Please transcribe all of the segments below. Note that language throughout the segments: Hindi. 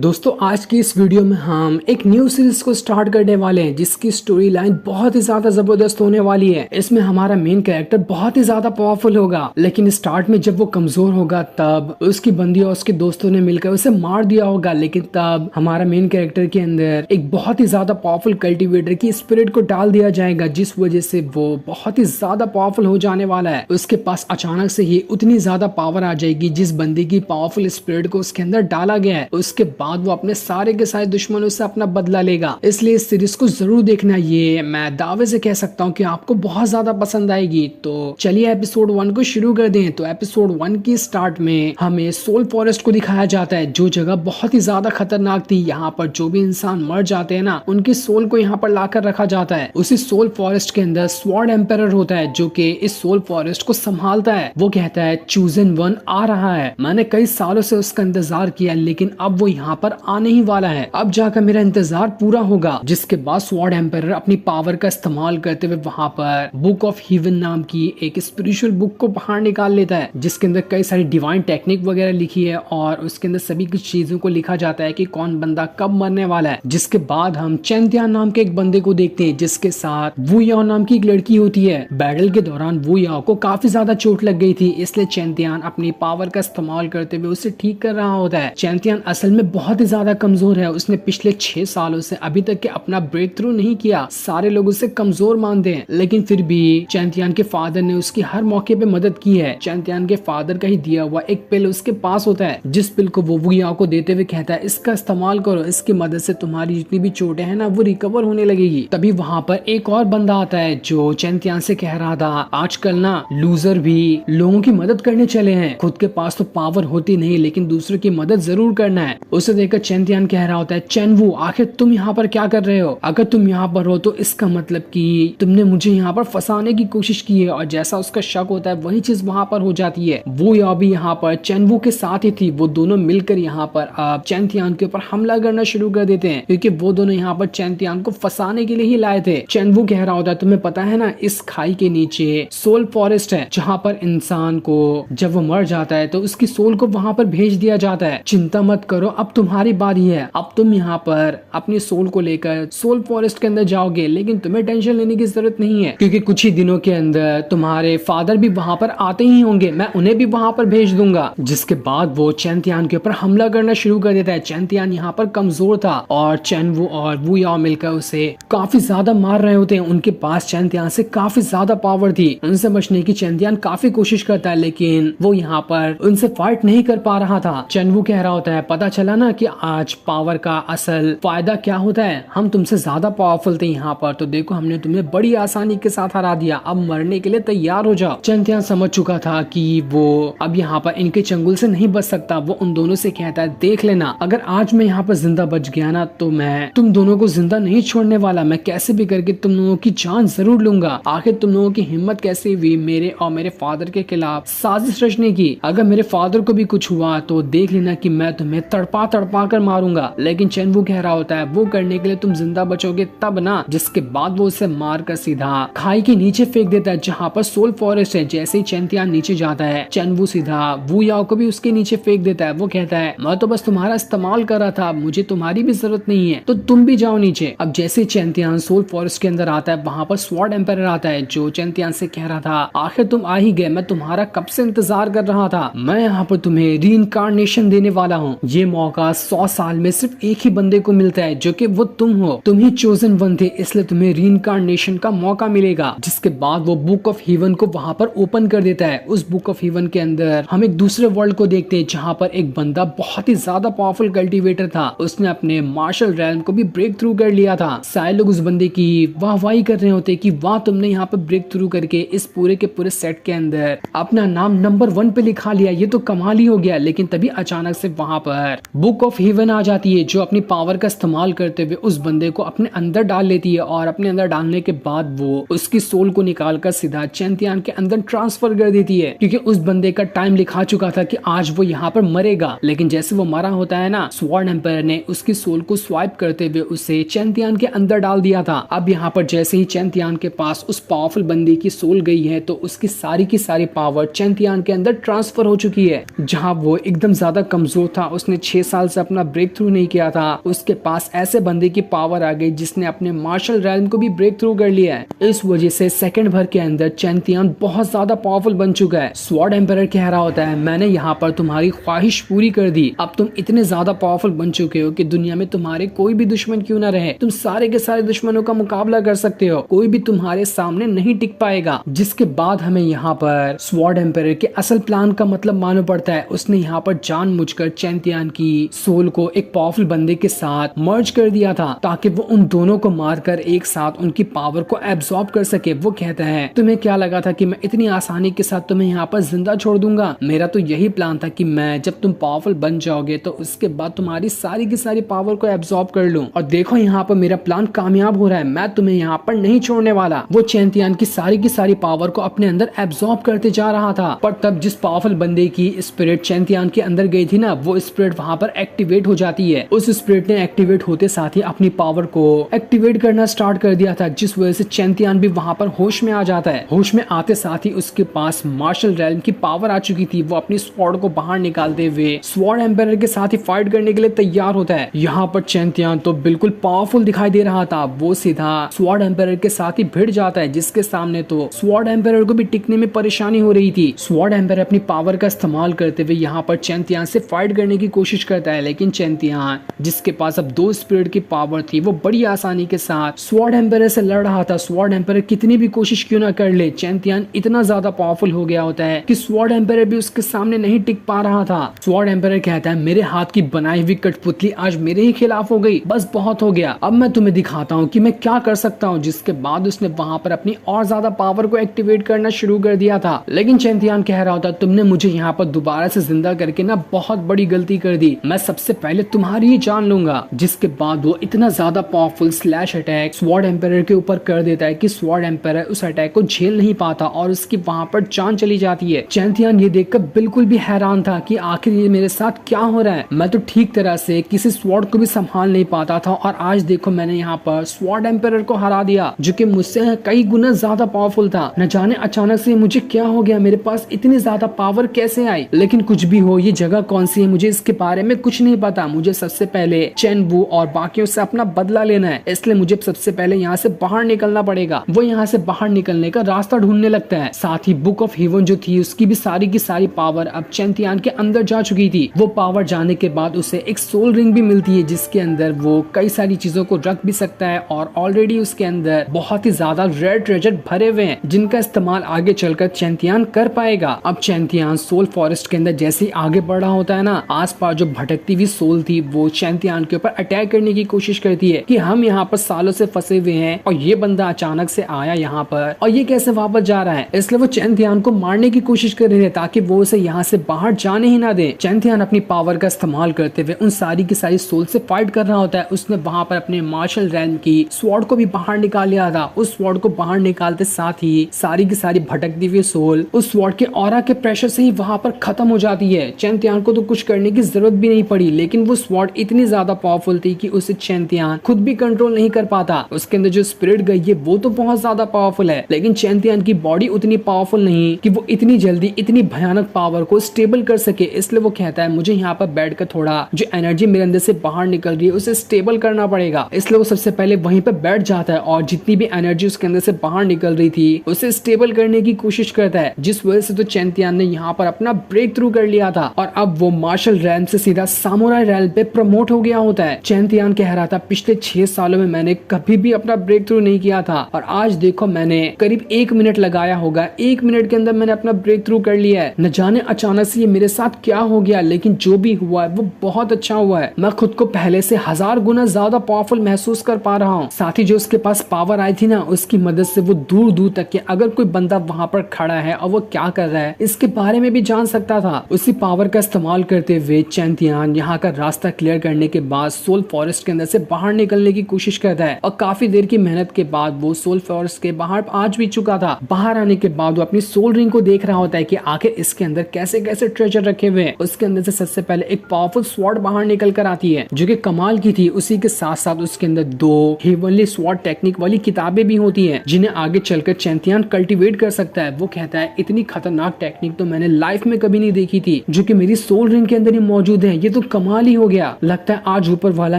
दोस्तों आज की इस वीडियो में हम एक न्यू सीरीज को स्टार्ट करने वाले हैं जिसकी स्टोरी लाइन बहुत ही ज्यादा जबरदस्त होने वाली है। इसमें हमारा मेन कैरेक्टर बहुत ही ज्यादा पावरफुल होगा, लेकिन स्टार्ट में जब वो कमजोर होगा तब उसकी बंदी और उसके दोस्तों ने मिलकर उसे मार दिया होगा। लेकिन तब हमारा मेन कैरेक्टर के अंदर एक बहुत ही ज्यादा पावरफुल कल्टिवेटर की स्पिरिट को डाल दिया जाएगा, जिस वजह से वो बहुत ही ज्यादा पावरफुल हो जाने वाला है। उसके पास अचानक से ही उतनी ज्यादा पावर आ जाएगी जिस बंदी की पावरफुल स्पिरिट को उसके अंदर डाला गया है। उसके बाद वो अपने सारे के सारे दुश्मनों से अपना बदला लेगा। इसलिए इस सीरीज को जरूर देखना, ये मैं दावे से कह सकता हूँ कि आपको बहुत ज्यादा पसंद आएगी। तो चलिए एपिसोड 1 को शुरू कर दें। तो एपिसोड 1 की स्टार्ट में हमें सोल फॉरेस्ट को दिखाया जाता है, जो जगह बहुत ही ज्यादा खतरनाक थी। यहाँ पर जो भी इंसान मर जाते हैं ना, उनकी सोल को यहाँ पर लाकर रखा जाता है। उसी सोल फॉरेस्ट के अंदर स्वॉर्ड एम्पायर होता है जो कि इस सोल फॉरेस्ट को संभालता है। वो कहता है चूजन वन आ रहा है। मैंने कई सालों से उसका इंतजार किया, लेकिन अब वो यहाँ पर आने ही वाला है। अब जाकर मेरा इंतजार पूरा होगा। जिसके बाद स्वॉर्ड एम्पायर अपनी पावर का इस्तेमाल करते हुए वहाँ पर बुक ऑफ हीवन नाम की एक स्पिरिचुअल बुक को बाहर निकाल लेता है, जिसके अंदर कई सारी डिवाइन टेक्निक वगैरह लिखी है और उसके अंदर सभी कुछ चीजों को लिखा जाता है कि कौन बंदा कब मरने वाला है। जिसके बाद हम चैंतियान नाम के एक बंदे को देखते हैं जिसके साथ वू याओ नाम की एक लड़की होती है। बैटल के दौरान वू याओ को काफी ज्यादा चोट लग गई थी, इसलिए चैंतियान अपनी पावर का इस्तेमाल करते हुए उसे ठीक कर रहा होता है। चैंतियान असल में बहुत ही ज्यादा कमजोर है। उसने पिछले 6 सालों से अभी तक के अपना ब्रेक थ्रू नहीं किया। सारे लोग उसे कमजोर मानते हैं, लेकिन फिर भी चैंतियान के फादर ने उसकी हर मौके पे मदद की है। चैंतियान के फादर का ही दिया हुआ एक पिल उसके पास होता है, जिस पिल को वो वू याओ को देते हुए कहता है इसका इस्तेमाल करो, इसकी मदद से तुम्हारी जितनी भी चोटें हैं ना वो रिकवर होने लगेगी। तभी वहाँ पर एक और बंदा आता है जो चैंतियान से कह रहा था आजकल ना लूजर भी लोगों की मदद करने चले हैं। खुद के पास तो पावर होती नहीं, लेकिन दूसरों की मदद जरूर करना है। उसे देखकर चैंतियान कह रहा होता है चैनवू आखिर तुम यहाँ पर क्या कर रहे हो? अगर तुम यहाँ पर हो तो इसका मतलब कि तुमने मुझे यहाँ पर फंसाने की कोशिश की है। और जैसा उसका शक होता है वही चीज वहाँ पर हो जाती है। वो या भी यहाँ पर चैनवू के साथ ही थी। वो दोनों मिलकर यहाँ पर अब चैंतियान के ऊपर हमला करना शुरू कर देते हैं, क्योंकि वो दोनों यहाँ पर चैंतियान को फंसाने के लिए ही लाए थे। चैनवू कह रहा होता है तुम्हें पता है ना, इस खाई के नीचे सोल फॉरेस्ट है, जहाँ पर इंसान को जब वो मर जाता है तो उसकी सोल को वहाँ पर भेज दिया जाता है। चिंता मत करो, अब तुम्हारी बारी है। अब तुम यहाँ पर अपनी सोल को लेकर सोल फॉरेस्ट के अंदर जाओगे, लेकिन तुम्हें टेंशन लेने की जरूरत नहीं है, क्योंकि कुछ ही दिनों के अंदर तुम्हारे फादर भी वहाँ पर आते ही होंगे। मैं उन्हें भी वहाँ पर भेज दूंगा। जिसके बाद वो चैंतियान के ऊपर हमला करना शुरू कर देता है। चैंतियान यहाँ पर कमजोर था और चैनवू और वू याओ मिलकर उसे काफी ज्यादा मार रहे होते हैं। उनके पास चैंतियान से काफी ज्यादा पावर थी। उनसे बचने की चैंतियान काफी कोशिश करता है, लेकिन वो यहाँ पर उनसे फाइट नहीं कर पा रहा था। चैनवू कह रहा होता है पता चला ना कि आज पावर का असल फायदा क्या होता है। हम तुमसे ज्यादा पावरफुल थे यहाँ पर, तो देखो हमने तुम्हें बड़ी आसानी के साथ हरा दिया। अब मरने के लिए तैयार हो जाओ। चैंतियान समझ चुका था कि वो अब यहाँ पर इनके चंगुल से नहीं बच सकता। वो उन दोनों से कहता है देख लेना, अगर आज मैं यहाँ पर जिंदा बच गया ना तो मैं तुम दोनों को जिंदा नहीं छोड़ने वाला। मैं कैसे भी करके तुम लोगों की जान जरूर लूंगा। आखिर तुम लोगों की हिम्मत कैसे हुई मेरे और मेरे फादर के खिलाफ साजिश रचने की? अगर मेरे फादर को भी कुछ हुआ तो देख लेना कि मैं तुम्हें तड़पा तड़पा कर मारूंगा। लेकिन चैनवू कह रहा होता है वो करने के लिए तुम जिंदा बचोगे तब ना। जिसके बाद वो उसे मार कर सीधा खाई के नीचे फेंक देता है, जहाँ पर सोल फॉरेस्ट है। जैसे ही चैंतियान नीचे जाता है, चैनवू सीधा वू याओ को भी उसके नीचे फेंक देता है। वो कहता है मैं तो बस तुम्हारा इस्तेमाल कर रहा था, मुझे तुम्हारी भी जरूरत नहीं है, तो तुम भी जाओ नीचे। अब जैसे चैंतियान सोल फॉरेस्ट के अंदर आता है, वहाँ पर स्वॉर्ड एम्पायर आता है जो चैंतियान से कह रहा था आखिर तुम आ ही गए, मैं तुम्हारा कब से इंतजार कर रहा था। मैं यहाँ पर तुम्हें रीइंकार्नेशन देने वाला हूँ। ये मौका 100 साल में सिर्फ एक ही बंदे को मिलता है, जो कि वो तुम हो। तुम ही चोजन वन थे, इसलिए तुम्हें रीइंकार्नेशन का मौका मिलेगा। जिसके बाद वो बुक ऑफ हीवन को वहाँ पर ओपन कर देता है। उस बुक ऑफ हीवन के अंदर हम एक दूसरे वर्ल्ड को देखते हैं, जहाँ पर एक बंदा बहुत ही ज्यादा पावरफुल कल्टिवेटर था। उसने अपने मार्शल रैल्म को भी ब्रेक थ्रू कर लिया था। सारे लोग उस बंदे की वाहवाही कर रहे होते कि वाह तुमने यहाँ पर ब्रेक थ्रू करके इस पूरे के पूरे सेट के अंदर अपना नाम नंबर 1 पे लिखा लिया, ये तो कमाल ही हो गया। लेकिन तभी अचानक से वहाँ पर बुक ऑफ हीवन आ जाती है, जो अपनी पावर का इस्तेमाल करते हुए उस बंदे को अपने अंदर डाल लेती है। और अपने अंदर डालने के बाद वो उसकी सोल को निकालकर सीधा चैंतियान के अंदर ट्रांसफर कर देती है, क्योंकि उस बंदे का टाइम लिखा चुका था कि आज वो यहाँ पर मरेगा। लेकिन जैसे वो मरा होता है ना, स्वॉर्ड एम्पायर ने उसकी सोल को स्वाइप करते हुए उसे चैंतियान के अंदर डाल दिया था। अब यहाँ पर जैसे ही चैंतियान के पास उस पावरफुल बंदे की सोल गई है, तो उसकी सारी की सारी पावर चैंतियान के अंदर ट्रांसफर हो चुकी है। जहाँ वो एकदम ज्यादा कमजोर था, उसने 6 साल से अपना ब्रेक थ्रू नहीं किया था, उसके पास ऐसे बंदे की पावर आ गई जिसने अपने मार्शल रैल्म को भी ब्रेक थ्रू कर लिया है। इस वजह से सेकंड भर के अंदर चैंपियन बहुत ज्यादा पावरफुल बन चुका है। स्वॉर्ड एम्पायर कह रहा होता है, मैंने यहाँ पर तुम्हारी ख्वाहिश पूरी कर दी, अब तुम इतने ज्यादा पावरफुल बन चुके हो कि दुनिया में तुम्हारे कोई भी दुश्मन क्यों ना रहे, तुम सारे के सारे दुश्मनों का मुकाबला कर सकते हो, कोई भी तुम्हारे सामने नहीं टिक पाएगा। जिसके बाद हमें यहाँ पर स्वॉर्ड एम्पायर के असल प्लान का मतलब मालूम पड़ता है। उसने यहाँ पर जानबूझकर चैंपियन की सोल को एक पावरफुल बंदे के साथ मर्ज कर दिया था ताकि वो उन दोनों को मारकर एक साथ उनकी पावर को एब्सॉर्ब कर सके। वो कहता है, तुम्हें क्या लगा था कि मैं इतनी आसानी के साथ तुम्हें यहाँ पर जिंदा छोड़ दूंगा? मेरा तो यही प्लान था कि मैं जब तुम पावरफुल बन जाओगे तो उसके बाद तुम्हारी सारी की सारी पावर को एब्सॉर्ब कर लूं। और देखो यहाँ पर मेरा प्लान कामयाब हो रहा है, मैं तुम्हें यहाँ पर नहीं छोड़ने वाला। वो चैंपियन की सारी पावर को अपने अंदर एब्सॉर्ब करते जा रहा था। पर तब जिस पावरफुल बंदे की स्पिरिट चैंपियन के अंदर गई थी ना, वो स्पिरिट वहाँ पर एक्टिवेट हो जाती है। उस स्पिरिट ने एक्टिवेट होते साथ ही अपनी पावर को एक्टिवेट करना स्टार्ट कर दिया था, जिस वजह से चैंपियन भी वहाँ पर होश में आ जाता है। होश में आते साथ ही उसके पास मार्शल रैल्म की पावर आ चुकी थी। वो अपनी स्वॉर्ड को बाहर निकालते हुए स्वॉर्ड एम्पायर के साथ ही फाइट करने के लिए तैयार होता है। यहाँ पर चैंपियन तो बिल्कुल पावरफुल दिखाई दे रहा था। वो सीधा स्वॉर्ड एम्पायर के साथ ही भिड़ जाता है, जिसके सामने तो स्वॉर्ड एम्पायर को भी टिकने में परेशानी हो रही थी। स्वॉर्ड एम्पायर अपनी पावर का इस्तेमाल करते हुए यहाँ पर चैंपियन से फाइट करने की कोशिश करता है, लेकिन चैंपियन जिसके पास अब 2 स्पिरिट की पावर थी, वो बड़ी आसानी के साथ स्वॉर्ड एम्पायर से लड़ रहा था। स्वॉर्ड एम्पायर कितनी भी कोशिश क्यों ना कर ले, चैंपियन इतना ज्यादा पावरफुल हो गया होता है कि स्वॉर्ड एम्पायर भी उसके सामने नहीं टिक पा रहा था। स्वॉर्ड एम्पायर कहता है, मेरे हाथ की बनाई हुई कठपुतली आज मेरे ही खिलाफ हो गई, बस बहुत हो गया, अब मैं तुम्हें दिखाता हूँ कि मैं क्या कर सकता हूँ। जिसके बाद उसने वहां पर अपनी और ज्यादा पावर को एक्टिवेट करना शुरू कर दिया था। लेकिन चैंपियन कह रहा होता, तुमने मुझे यहाँ पर दोबारा से जिंदा करके ना बहुत बड़ी गलती कर दी, मैं सबसे पहले तुम्हारी ही जान लूंगा। जिसके बाद वो इतना ज्यादा powerful slash attack sword empire के ऊपर कर देता है कि स्वॉर्ड एम्पायर उस अटैक को झेल नहीं पाता और उसकी वहां पर जान चली जाती है। चैंपियन ये देखकर बिल्कुल भी हैरान था कि आखिर ये मेरे साथ क्या हो रहा है, मैं तो ठीक तरह से किसी स्वॉर्ड को भी संभाल नहीं पाता था और आज देखो मैंने यहाँ पर स्वॉर्ड एम्पायर को हरा दिया, जो कि मुझसे कई गुना ज्यादा पावरफुल था। न जाने अचानक से मुझे क्या हो गया, मेरे पास इतनी ज्यादा पावर कैसे आई? लेकिन कुछ भी हो, ये जगह कौन सी है मुझे इसके बारे में कुछ नहीं पता। मुझे सबसे पहले चेन वू और बाकियों से अपना बदला लेना है, इसलिए मुझे सबसे पहले यहाँ से बाहर निकलना पड़ेगा। वो यहाँ से बाहर निकलने का रास्ता ढूंढने लगता है। साथ ही बुक ऑफ हेवन जो थी उसकी भी सारी की सारी पावर अब चैंपियन के अंदर जा चुकी थी। वो पावर जाने के बाद उसे एक सोल रिंग भी मिलती है, जिसके अंदर वो कई सारी चीजों को रख भी सकता है और ऑलरेडी उसके अंदर बहुत ही ज्यादा रेयर ट्रेजर भरे हुए हैं, जिनका इस्तेमाल आगे चलकर चैंपियन कर पाएगा। अब चैंपियन सोल फॉरेस्ट के अंदर जैसे ही आगे बढ़ रहा होता है ना, आसपास जो भटकती हुई सोल थी वो चैंपियन के ऊपर अटैक करने की कोशिश करती है कि हम यहाँ पर सालों से फंसे हुए हैं और ये बंदा अचानक से आया यहाँ पर और ये कैसे वापस जा रहा है। इसलिए वो चैंपियन को मारने की कोशिश कर रहे थे ताकि वो उसे यहाँ से बाहर जाने ही ना दे। चैंपियन अपनी पावर का इस्तेमाल करते हुए उन सारी की सारी सोल से फाइट कर रहा होता है। उसने वहां पर अपने मार्शल रैल्म की स्वॉर्ड को भी बाहर निकाल लिया था। उस स्वॉर्ड को बाहर निकालते साथ ही सारी की सारी भटकती हुई सोल उस स्वॉर्ड के ऑरा के प्रेशर से ही वहां पर खत्म हो जाती है। चैंपियन को तो कुछ करने की जरूरत भी नहीं पड़ी, लेकिन वो स्वॉर्ड इतनी ज्यादा पावरफुल थी कि उसे चैंपियन खुद भी कंट्रोल नहीं कर पाता। उसके अंदर जो स्पिरिट गई है वो तो बहुत ज्यादा पावरफुल है, लेकिन चैंपियन की बॉडी उतनी पावरफुल नहीं कि वो इतनी जल्दी इतनी भयानक पावर को स्टेबल कर सके। इसलिए वो कहता है मुझे यहाँ पर बैठकर थोड़ा जो एनर्जी मेरे अंदर से बाहर निकल रही है उसे स्टेबल करना पड़ेगा। इसलिए वो सबसे पहले वहीं पर बैठ जाता है और जितनी भी एनर्जी उसके अंदर से बाहर निकल रही थी उसे स्टेबल करने की कोशिश करता है, जिस वजह से तो चैंपियन ने यहाँ पर अपना ब्रेक थ्रू कर लिया था और अब वो मार्शल रैल्म से सीधा सामुराई रैल्म पे प्रमोट हो गया होता है। चैंपियन कह रहा था पिछले 6 सालों में मैंने कभी भी अपना ब्रेक थ्रू नहीं किया था और आज देखो मैंने करीब 1 मिनट लगाया होगा, 1 मिनट के अंदर मैंने अपना ब्रेक थ्रू कर लिया है। न जाने अचानक से ये मेरे साथ क्या हो गया, लेकिन जो भी हुआ है वो बहुत अच्छा हुआ है। मैं खुद को पहले से 1000 गुना ज्यादा पावरफुल महसूस कर पा रहा हूँ। साथ ही जो उसके पास पावर आई थी ना, उसकी मदद से वो दूर दूर तक के अगर कोई बंदा वहां पर खड़ा है और वो क्या कर रहा है इसके बारे में भी जान सकता था। उसी पावर का इस्तेमाल करते हुए चैंपियन यहाँ का रास्ता क्लियर करने के बाद सोल फॉरेस्ट के अंदर से बाहर निकलने की कोशिश करता है और काफी देर की मेहनत के बाद वो सोल फॉरेस्ट के बाहर आज भी चुका था। बाहर आने के बाद वो अपनी सोल रिंग को देख रहा होता है कि आखिर इसके अंदर कैसे कैसे ट्रेजर रखे हुए हैं। उसके अंदर से सबसे पहले एक पावरफुल स्वॉर्ड बाहर निकल कर आती है जो कि कमाल की थी। उसी के साथ साथ उसके अंदर 2 हेवनली स्वॉर्ड टेक्निक वाली किताबें भी होती हैं जिन्हें आगे चलकर चैंपियन कल्टीवेट कर सकता है। वो कहता है इतनी खतरनाक टेक्निक तो मैंने लाइफ में कभी नहीं देखी थी जो कि मेरी सोल रिंग के अंदर ही मौजूद है, ये ये तो कमाल ही हो गया, लगता है आज ऊपर वाला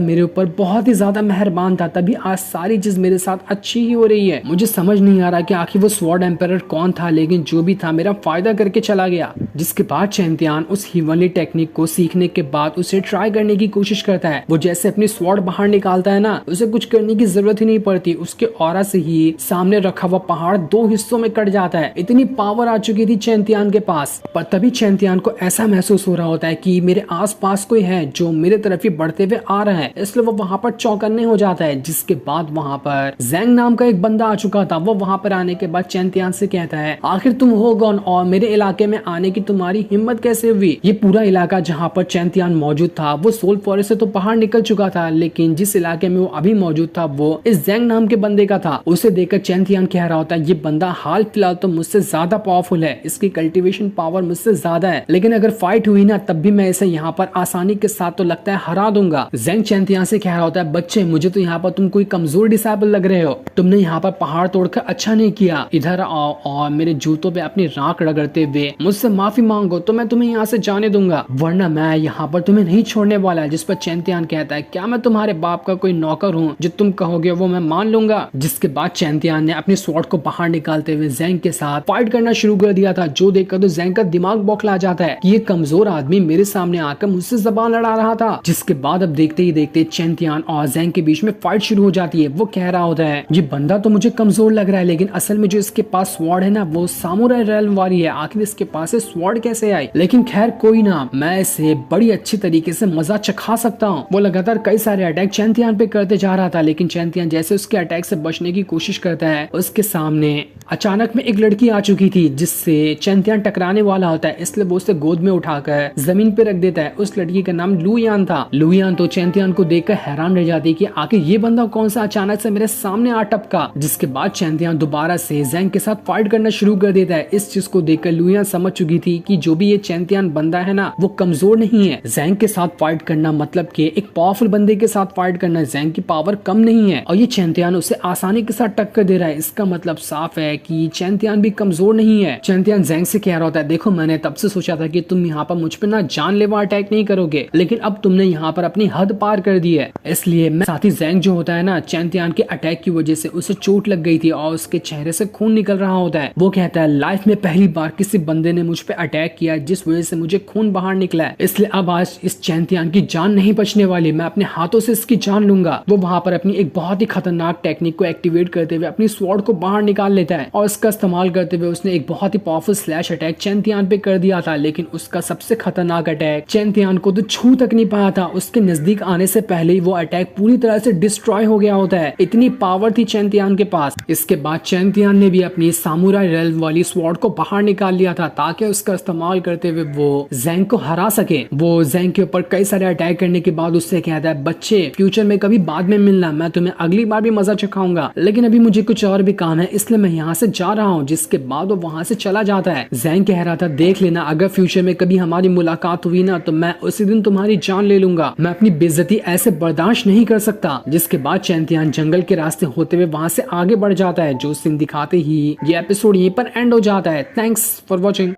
मेरे ऊपर बहुत ही ज्यादा मेहरबान था, तभी आज सारी चीज मेरे साथ अच्छी ही हो रही है। मुझे समझ नहीं आ रहा कि आखिर वो स्वॉर्ड एम्पायर कौन था, लेकिन जो भी था मेरा फायदा करके चला गया। जिसके बाद चैंतियान उस हीवनली टेक्निक को सीखने के बाद उसे ट्राई करने की कोशिश करता है। वो जैसे अपनी स्वॉर्ड बाहर निकालता है ना, उसे कुछ करने की जरूरत ही नहीं पड़ती, उसके ऑरा से ही सामने रखा हुआ पहाड़ 2 हिस्सों में कट जाता है। इतनी पावर आ चुकी थी चैंतियान के पास। पर तभी चैंतियान को ऐसा महसूस हो रहा होता है कि मेरे आसपास कोई है जो मेरे तरफ ही बढ़ते हुए आ रहा है, इसलिए वो वहां पर चौकन्ने हो जाता है। जिसके बाद वहां पर जैंग नाम का एक बंदा आ चुका था। वो वहां पर आने के बाद चैंतियान से कहता है, आखिर तुम हो कौन और मेरे इलाके में आने की तुम्हारी हिम्मत कैसे हुई? ये पूरा इलाका जहाँ पर चैंतियान मौजूद था वो सोल फॉरेस्ट से तो बाहर निकल चुका था, लेकिन जिस इलाके में वो अभी मौजूद था वो इस जैंग नाम के बंदे का था। उसे देखकर चैंतियान कह रहा होता है, ये बंदा हाल फिलहाल तो मुझसे ज्यादा पावरफुल है, इसकी कल्टीवेशन पावर मुझसे ज्यादा है, लेकिन अगर फाइट हुई ना तब भी मैं इसे यहाँ पर आसानी के साथ तो लगता है हरा दूंगा। जैंग चैंतियान से कह रहा होता है, बच्चे मुझे तो यहाँ पर तुम कोई कमजोर डिसेबल लग रहे हो, तुमने यहाँ पर पहाड़ तोड़कर अच्छा नहीं किया, इधर आओ और मेरे जूतों पे अपनी राख रगड़ते हुए मुझसे माफी मांगो तो मैं तुम्हें यहाँ से जाने दूंगा, वरना मैं यहाँ पर तुम्हें नहीं छोड़ने वाला। जिस पर चैंतियान कहता है, क्या मैं तुम्हारे बाप का कोई नौकर हूँ, जो तुम कहोगे वो मैं मान लूंगा। जिसके बाद चैंतियान ने अपने स्वॉर्ड को बाहर निकालते हुए जैंग के साथ फाइट करना शुरू कर दिया था, जो देखकर तो जैंग का दिमाग बौखला जाता है कि ये कमजोर आदमी मेरे सामने आकर मुझसे जबान लड़ा रहा था। जिसके बाद अब देखते ही देखते चैंतियान और जैंग के बीच में फाइट शुरू हो जाती है। वो कह रहा होता है, ये बंदा तो मुझे कमजोर लग रहा है, लेकिन असल में जो इसके पास स्वॉर्ड है ना वो सामुराई रेल्म वाली है, आखिर इसके पास स्वॉर्ड कैसे आई? लेकिन खैर कोई ना, मैं इसे बड़ी अच्छी तरीके से मजा चखा सकता हूँ। वो लगातार कई सारे अटैक चैंतियान पे करते जा रहा था, लेकिन चैंतियान जैसे उसके अटैक से बचने की कोशिश करता है, उसके सामने अचानक में एक लड़की आ चुकी थी जिससे चैंतियान टकराने वाला होता है, इसलिए वो उसे गोद में उठाकर जमीन पे रख देता है। उस लड़की का नाम लुयान था। लुयान तो चैंतियान को देखकर हैरान रह जाती कि आखिर ये बंदा कौन सा अचानक से मेरे सामने आ टपका। जिसके बाद चैंतियान दोबारा से जैंग के साथ फाइट करना शुरू कर देता है। इस चीज को देखकर लुयान समझ चुकी थी कि जो भी ये चैंतियान बंदा है ना वो कमजोर नहीं है। जैंग के साथ फाइट करना मतलब कि एक पावरफुल बंदे के साथ फाइट करना, जैंग की पावर कम नहीं है और ये चैंतियान उसे आसानी के साथ टक्कर दे रहा है। इसका मतलब साफ है कि चैंतियान भी कमजोर नहीं है। चैंतियान जैंग से कह रहा होता है, देखो मैंने तब से सोचा था कि तुम यहाँ पर मुझ पे ना जानलेवा अटैक नहीं करोगे, लेकिन अब तुमने यहाँ पर अपनी हद पार कर दी है। इसलिए मैं साथी जैंग जो होता है ना, चैंतियान के अटैक की वजह से उसे चोट लग गई थी और उसके चेहरे से खून निकल रहा होता है। वो कहता है, लाइफ में पहली बार किसी बंदे ने मुझ पे अटैक किया जिस वजह से मुझे खून बाहर निकला है, इसलिए अब आज इस चैंतियान की जान नहीं बचने वाली, मैं अपने हाथों से इसकी जान लूंगा। वो वहां पर अपनी एक बहुत ही खतरनाक टेक्निक को एक्टिवेट करते हुए अपनी स्वॉर्ड को बाहर निकाल लेता है और इसका इस्तेमाल करते हुए उसने एक बहुत ही पावरफुल स्लैश अटैक चैंतियान पे कर दिया था। लेकिन उसका सबसे खतरनाक अटैक चैंतियान को तो छू तक नहीं पाया था, उसके नजदीक आने से पहले ही वो अटैक पूरी तरह से डिस्ट्रॉय हो गया होता है। इतनी पावर थी चैंतियान के पास। इसके बाद चैंतियान ने भी अपनी सामुराई रेल्म वाली स्वॉर्ड को बाहर निकाल लिया था ताकि उसका इस्तेमाल करते हुए वो जैंग को हरा सके। वो जैंग के ऊपर कई सारे अटैक करने के बाद उससे कहता है, बच्चे फ्यूचर में कभी बाद में मिलना, मैं तुम्हें अगली बार भी मजा चखाऊंगा, लेकिन अभी मुझे कुछ और भी काम है इसलिए मैं यहाँ से जा रहा हूँ। जिसके बाद वो वहाँ से चला जाता है। जैंग कह रहा था, देख लेना अगर फ्यूचर में कभी हमारी मुलाकात हुई ना तो मैं उसी दिन तुम्हारी जान ले लूंगा, मैं अपनी बेइज्जती ऐसे बर्दाश्त नहीं कर सकता। जिसके बाद चैंतियान जंगल के रास्ते होते हुए वहाँ से आगे बढ़ जाता है। जो सीन दिखाते ही ये एपिसोड यहीं पर एंड हो जाता है। Thanks for watching.